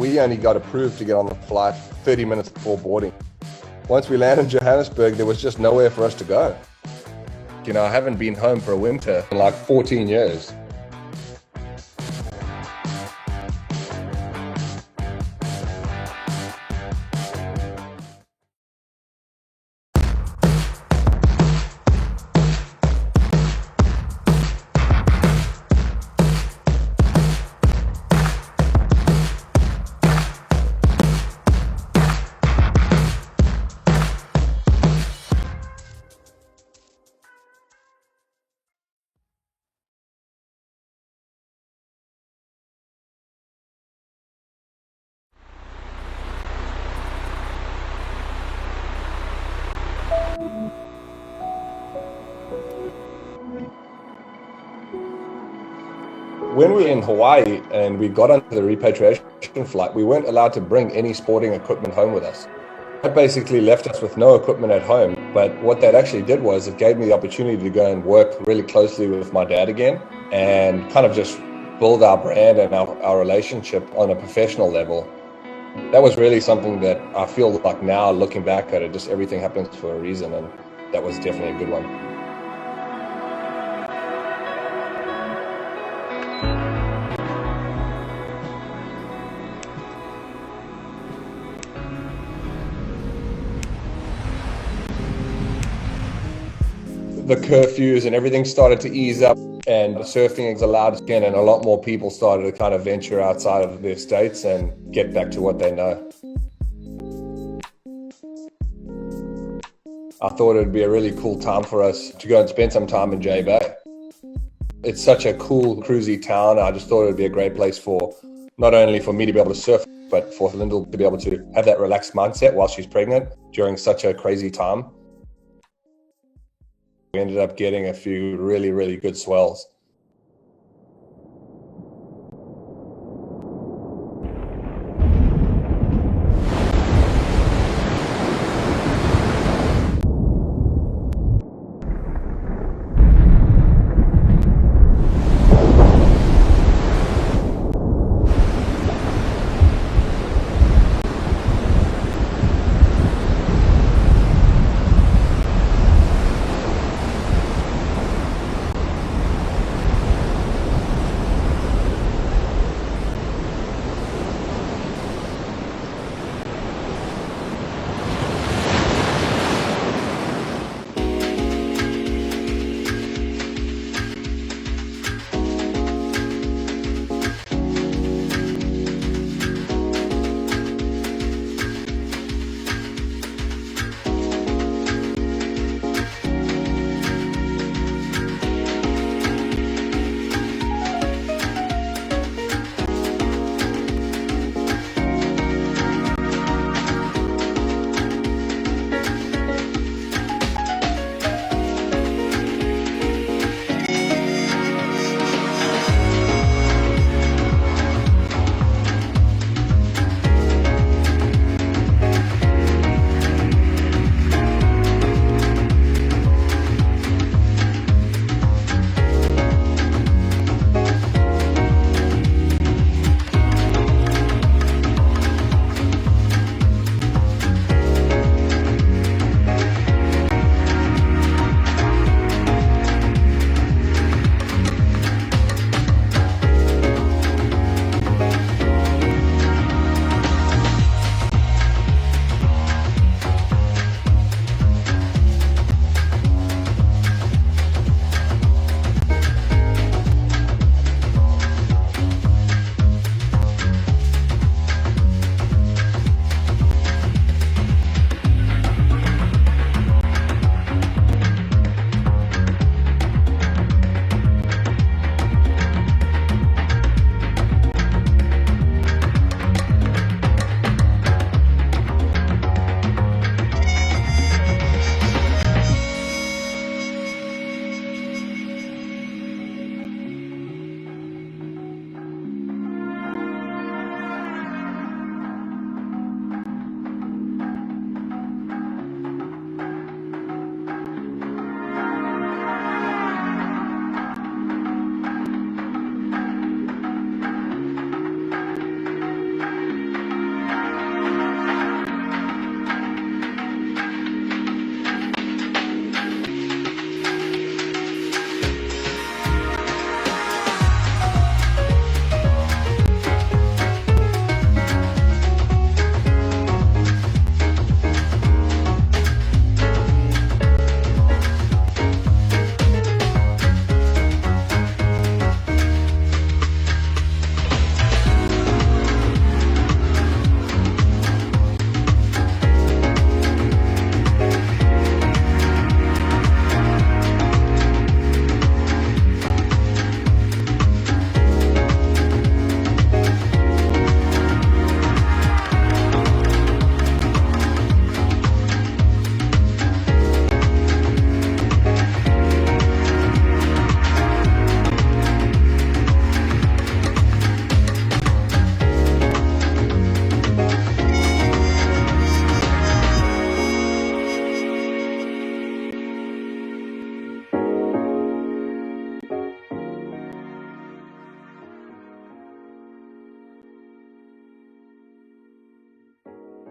we only got approved to get on the flight 30 minutes before boarding. Once we landed in Johannesburg, there was just nowhere for us to go. I haven't been home for a winter in like 14 years. When we were in Hawaii and we got onto the repatriation flight, we weren't allowed to bring any sporting equipment home with us. That basically left us with no equipment at home. But what that actually did was it gave me the opportunity to go and work really closely with my dad again and kind of just build our brand and our relationship on a professional level. That was really something that I feel like now, looking back at it, just everything happens for a reason, and that was definitely a good one. The curfews and everything started to ease up, and surfing is allowed again, and a lot more people started to kind of venture outside of their states and get back to what they know. I thought it'd be a really cool time for us to go and spend some time in J Bay. It's such a cool, cruisy town. I just thought it'd be a great place for, not only for me to be able to surf, but for Lyndall to be able to have that relaxed mindset while she's pregnant during such a crazy time. We ended up getting a few really, really good swells.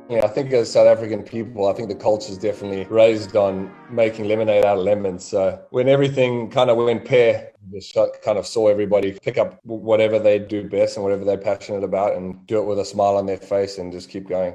Yeah, I think as South African people, I think the culture is definitely raised on making lemonade out of lemons. So when everything kind of went pear, just kind of saw everybody pick up whatever they do best and whatever they're passionate about and do it with a smile on their face and just keep going.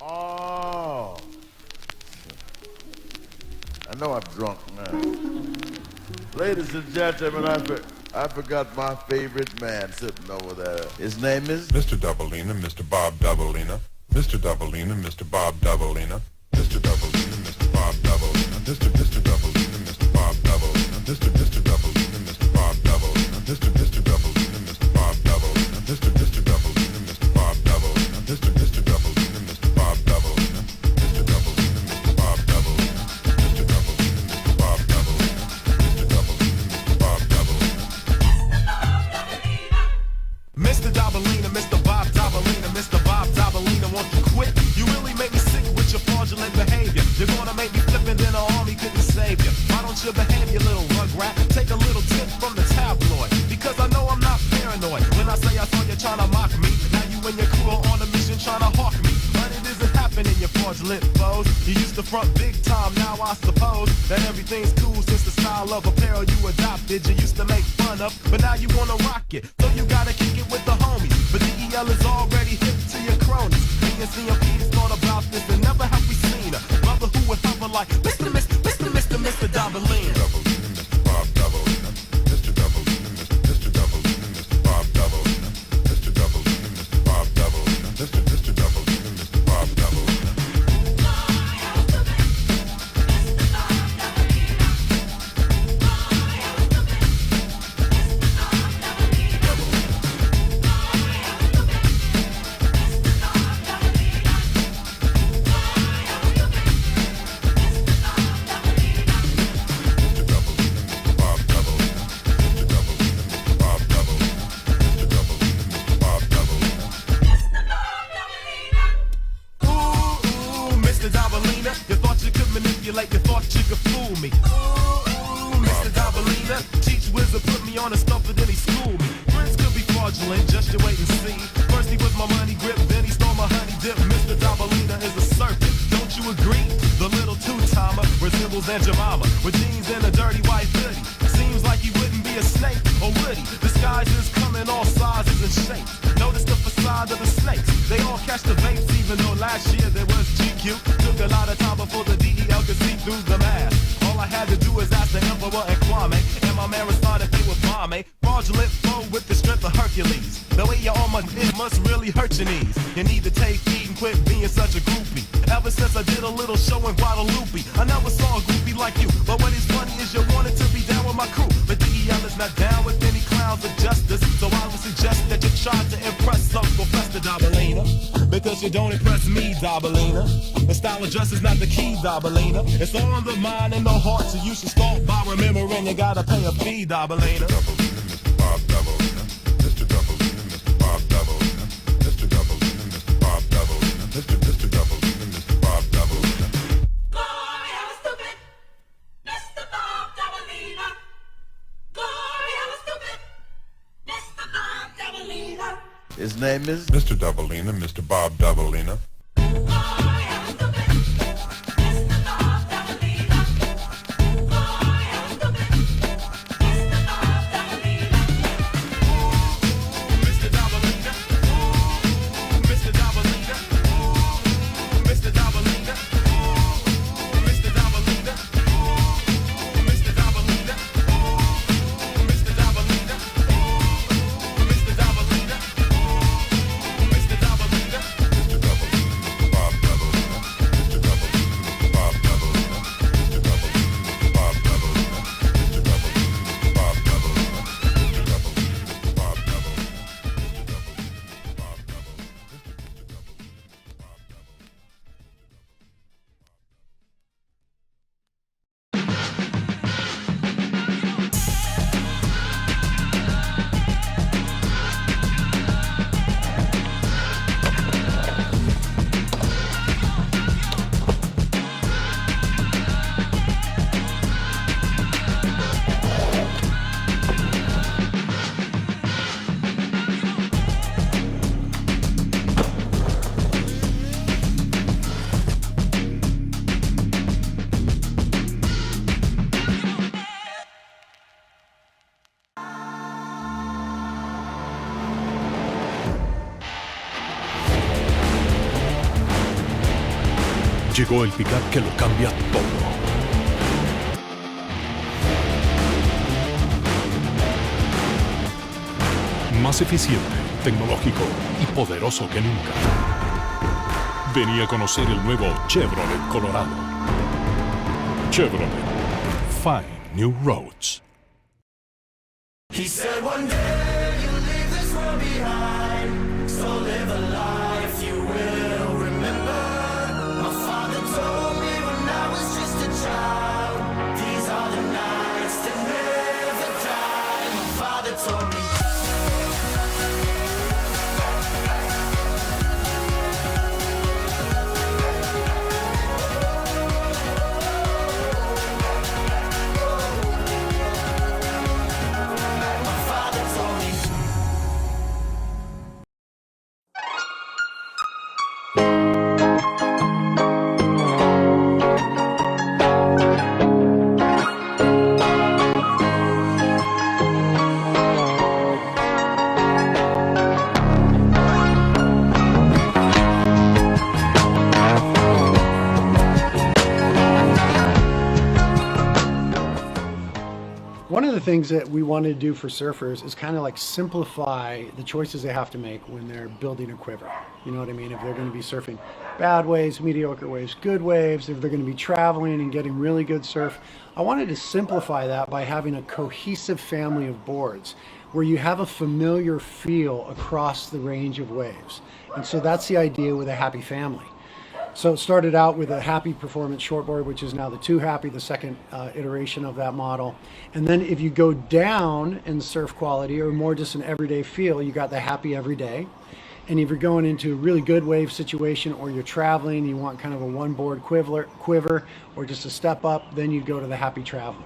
Oh, I know I'm drunk now. Ladies and gentlemen, I forgot my favorite man sitting over there. His name is Mr. Doubleina, Mr. Bob Doubleina, Mr. Doubleina, Mr. Bob Doubleina, Mr. Doubleina, Mr. Bob Doubleina, Mr. Doubleina, Mr. Bob Doubleina, Mr. Doubleina, Mr. Bob Doubleina, Mr. Doubleina, Mr. Bob Doubleina, Mr. Doubleina, Mr. Bob Doubleina, Mr. Doubleina, Mr. Bob Doubleina, Mr. Doubleina, Mr. Bob Doubleina, Mr. Doubleina, Mr. Bob Doubleina, Mr. Doubleina, Mr. Bob Doubleina, Mr. Mr. Doubleina, Mr. Bob Doubleina, Mr. Bob Doubleina, won't you quit? You really make me sick with your fraudulent behavior. You're gonna make me flip and then the army couldn't save you. Why don't you behave, you little rugrat? Take a little tip from the tabloid, because I know I'm not paranoid. When I say I saw you trying to mock me, now you and your crew are on a mission trying to hawk me. But it isn't happening, you fraudulent foes. You used to front big time, now I suppose that everything's cool since the style of apparel you adopted. You used to make fun of, but now you wanna rock it. So you gotta kick it with the homies. But DEL is already hip to your cronies. Me and CMP's thought about this and never have we seen a brother who would hover like Mr. Doubleina. Doubleina, Mr. Bob Doubleina, Mr. Doubleina, Mr. Doubleina, Mr. Bob Doubleina, Mr. Doubleina, Mr. Bob Doubleina, Mr. Doubleina, Mr. Bob Doubleina. Mr. Doubleina, you thought you could manipulate, you thought you could fool me. Ooh, Mr. Doubleina, teach wizard put me on a stumper, then he schooled me. Friends could be fraudulent, just you wait and see. First he was my money grip, then he stole my honey dip. Mr. Doubleina is a serpent, don't you agree? The little two-timer resembles Aunt Jemima, with jeans and a dirty white hoodie. Seems like he wouldn't be a snake, or would he? Disguises come in all sizes and shapes. Notice the facade of the snake, They all catch the vapes, even though last year there was GQ. Took a lot of time before the DEL could see through the mask. All I had to do was ask the Emperor and Kwame, and my man responded they were bomb. Fraudulent flow with the strength of Hercules. The way you're on my dick must really hurt your knees. You need to take heed and quit being such a groupie. Ever since I did a little show in Guadalupe, I never saw a groupie like you. But what is funny is you wanted to be down with my crew, but DEL is not down with any clowns of justice. So I would suggest that you try to impress Uncle Fester, Dabalina, because you don't impress me, Dabalina. The style of dress is not the key, Dabalina. It's all on the mind and the heart, so you should start by remembering you gotta pay a fee, Dabalina. Mr. Bob Dabalina, Mr. Dabalina, Mr. Bob Dabalina, Mr. Dabalina, Mr. Bob Dabalina, Mr. Dabalina, Mr. Bob Dabalina. Boy, I was stupid, Mr. Bob Dabalina. Boy, I was stupid, Mr. Bob Dabalina. His name is Mr. Dabalina, Mr. Bob Dabalina. Llegó el pick-up que lo cambia todo. Más eficiente, tecnológico y poderoso que nunca. Venía a conocer el nuevo Chevrolet Colorado. Chevrolet. Find new roads. He said one day you'll leave this world behind, so live a life you will remember. My father told me when I was just a child, these are the nights that never die. My father told me. One of the things that we want to do for surfers is kind of like simplify the choices they have to make when they're building a quiver. You know what I mean? If they're going to be surfing bad waves, mediocre waves, good waves, if they're going to be traveling and getting really good surf, I wanted to simplify that by having a cohesive family of boards where you have a familiar feel across the range of waves. And so that's the idea with a happy family. So it started out with a Happy Performance shortboard, which is now the 2 Happy, the second iteration of that model. And then if you go down in surf quality or more just an everyday feel, you got the Happy Everyday. And if you're going into a really good wave situation or you're traveling, you want kind of a one board quiver or just a step up, then you'd go to the Happy Traveler.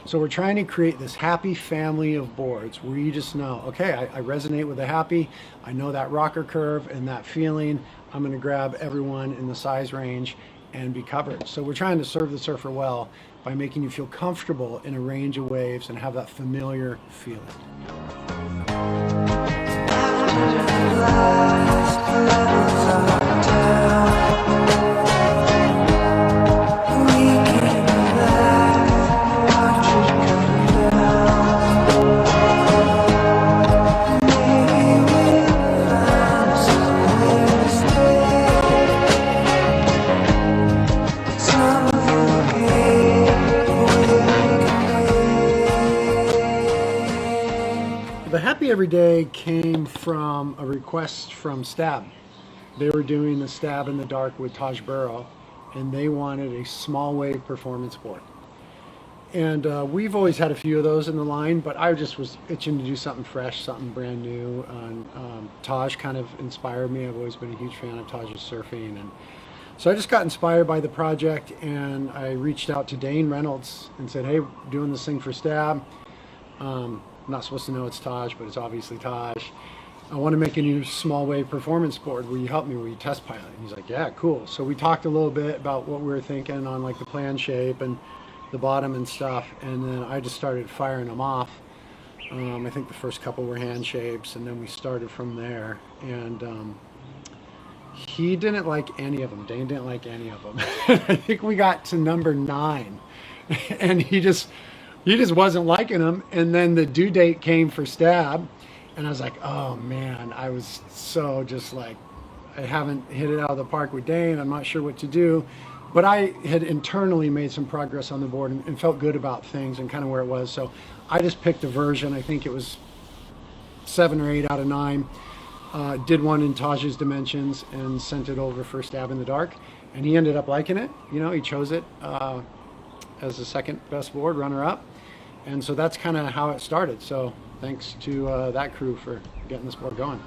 So we're trying to create this happy family of boards where you just know, okay, I resonate with the Happy. I know that rocker curve and that feeling. I'm going to grab everyone in the size range and be covered. So we're trying to serve the surfer well by making you feel comfortable in a range of waves and have that familiar feeling. The Happy Every Day came from a request from Stab. They were doing the Stab in the Dark with Taj Burrow, and they wanted a small wave performance board. And we've always had a few of those in the line, but I just was itching to do something fresh, something brand new. And Taj kind of inspired me. I've always been a huge fan of Taj's surfing. And so I just got inspired by the project, and I reached out to Dane Reynolds and said, hey, doing this thing for Stab. I'm not supposed to know it's Taj, but it's obviously Taj. I want to make a new small wave performance board. Will you help me? Will you test pilot? And he's like, yeah, cool. So we talked a little bit about what we were thinking on like the plan shape and the bottom and stuff, and then I just started firing them off. I think the first couple were hand shapes, and then we started from there. And he didn't like any of them. Dane didn't like any of them. I think we got to number 9, and he just wasn't liking them. And then the due date came for Stab, and I was like, oh man, I was so just like, I haven't hit it out of the park with Dane. I'm not sure what to do. But I had internally made some progress on the board and felt good about things and kind of where it was. So I just picked a version. I think it was 7 or 8 out of 9. Did one in Taj's dimensions and sent it over for Stab in the Dark. And he ended up liking it. You know, he chose it as the second best board, runner-up. And so that's kind of how it started. So thanks to that crew for getting this board going.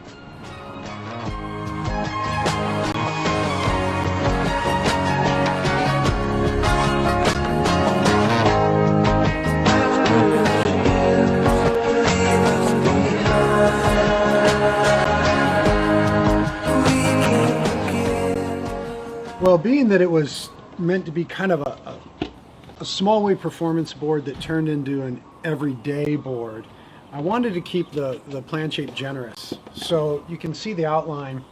Well, being that it was meant to be kind of a small wave performance board that turned into an everyday board, I wanted to keep the plan shape generous. So you can see the outline.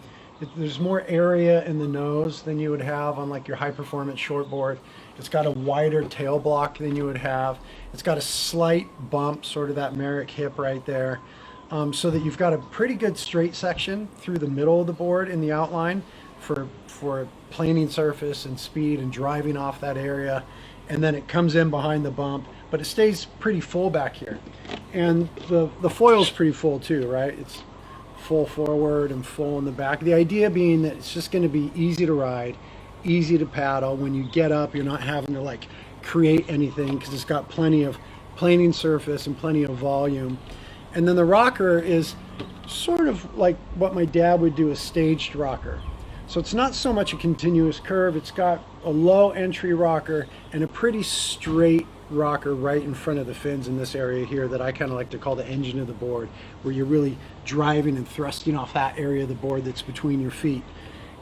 There's more area in the nose than you would have on like your high performance short board. It's got a wider tail block than you would have. It's got a slight bump, sort of that Merrick hip right there, so that you've got a pretty good straight section through the middle of the board in the outline for planing surface and speed and driving off that area. And then it comes in behind the bump, but it stays pretty full back here. And the foil's pretty full too, right? It's full forward and full in the back. The idea being that it's just going to be easy to ride, easy to paddle. When you get up, you're not having to like create anything because it's got plenty of planing surface and plenty of volume. And then the rocker is sort of like what my dad would do, a staged rocker. So it's not so much a continuous curve. It's got a low entry rocker and a pretty straight rocker right in front of the fins in this area here that I kind of like to call the engine of the board, where you're really driving and thrusting off that area of the board that's between your feet.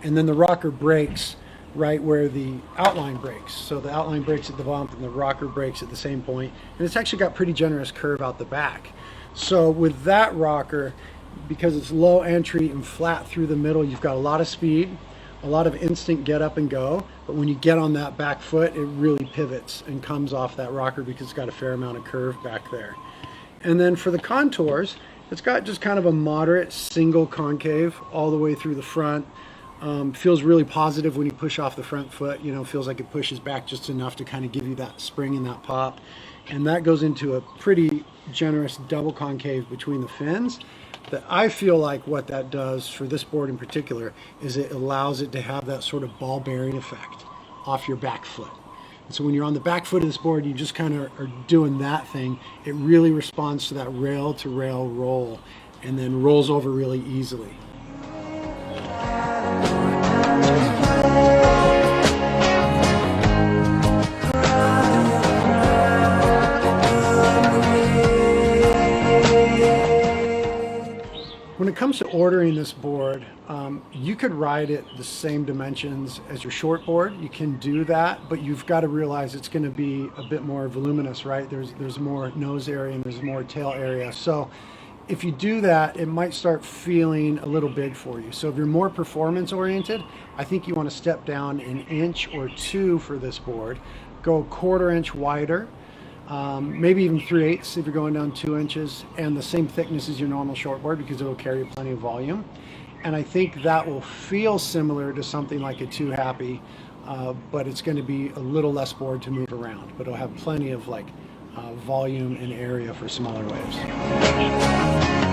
And then the rocker breaks right where the outline breaks. So the outline breaks at the bump and the rocker breaks at the same point. And it's actually got pretty generous curve out the back. So with that rocker, because it's low entry and flat through the middle, you've got a lot of speed, a lot of instant get up and go, but when you get on that back foot, it really pivots and comes off that rocker because it's got a fair amount of curve back there. And then for the contours, it's got just kind of a moderate single concave all the way through the front. Feels really positive when you push off the front foot, you know, feels like it pushes back just enough to kind of give you that spring and that pop. And that goes into a pretty generous double concave between the fins. That I feel like what that does for this board in particular is it allows it to have that sort of ball bearing effect off your back foot. And so when you're on the back foot of this board, you just kind of are doing that thing. It really responds to that rail to rail roll and then rolls over really easily. When it comes to ordering this board, you could ride it the same dimensions as your short board. You can do that, but you've got to realize it's going to be a bit more voluminous, right? There's more nose area and there's more tail area. So if you do that, it might start feeling a little big for you. So if you're more performance oriented, I think you want to step down an inch or 2 for this board, go a 1/4 inch wider. Maybe even 3/8 if you're going down 2 inches, and the same thickness as your normal shortboard because it will carry plenty of volume. And I think that will feel similar to something like a 2 Happy, but it's going to be a little less board to move around, but it'll have plenty of like volume and area for smaller waves.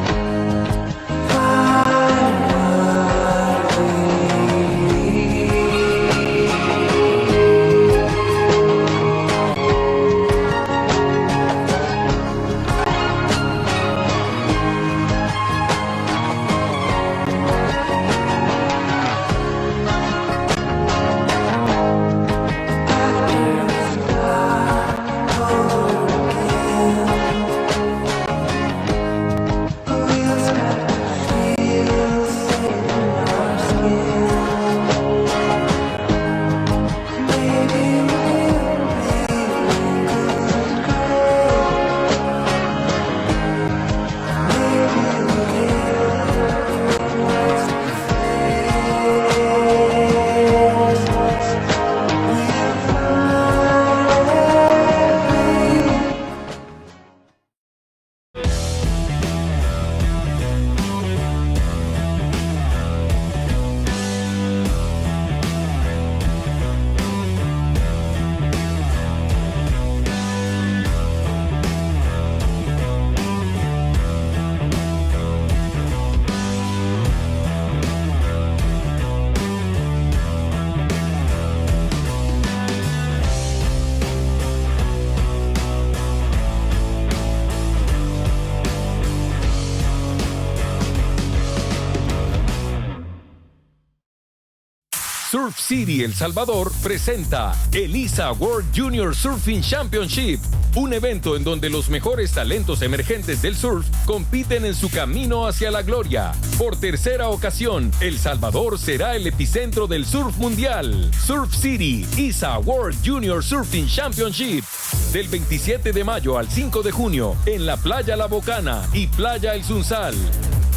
Surf City El Salvador presenta el ISA World Junior Surfing Championship, un evento en donde los mejores talentos emergentes del surf compiten en su camino hacia la gloria. Por tercera ocasión, El Salvador será el epicentro del surf mundial. Surf City ISA World Junior Surfing Championship, del 27 de mayo al 5 de junio, en la Playa La Bocana y Playa El Sunsal.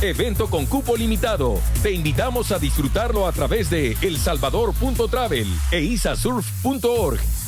Evento con cupo limitado. Te invitamos a disfrutarlo a través de elsalvador.travel e isasurf.org.